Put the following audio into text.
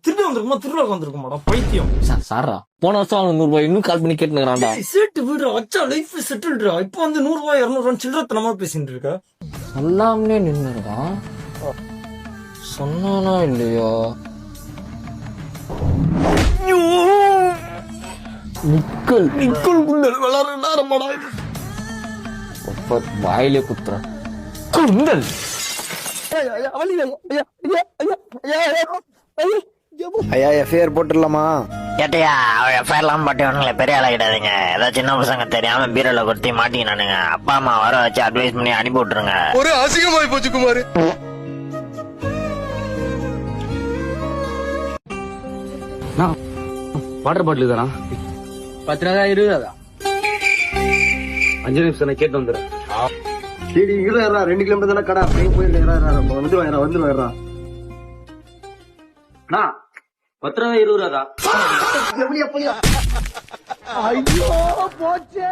திருப்பி வந்திருக்குமா திருவிழாக்கு வந்திருக்குமாடா பைத்தியம். சாரா போன வருஷம் அவனுக்கு 100 ரூபாய் இன்னும் கால் பண்ணி கேட்டுக்கிறான்டா. சேட்டு வீடு வச்சா லைஃப் செட்டில்டா. இப்ப வந்து 100 ரூபாய் 200 ரூபாய் சில்லறத்தனமா பேசிட்டு இருக்க. சொல்லாமலே நின்னுறான். சொன்னானா இல்லையா? நிக்கல் குண்டல் வளர நேரமாடா. வாயிலே குத்துறான் குண்டல். ஐயா எஃப்ஐஆர் போட்டுடலாமா? கேட்டையா எஃப்ஐஆர் எல்லாம் போட்டு பெரிய ஆளா கிடாதீங்க. ஏதாவது சின்ன பசங்க தெரியாம பீரோல கொடுத்து மாட்டிக்கினானுங்க. அப்பா அம்மா வர வச்சு அட்வைஸ் பண்ணி அனுப்பி விட்டுருங்க. ஒரு அசிங்கமாய் போச்சு குமார். வாட்டர் பாட்டில் தானா? 10 ரூபா 20 ரூபா 5 நிமிஷம் நான் கேட்டு வந்துடுறேன். 2 கிலோமீட்டர் தானே கடை போயிருக்கேன். வந்துடுவேன். 10 ரூபா 20 ரூபா. ஐயோ போச்சே.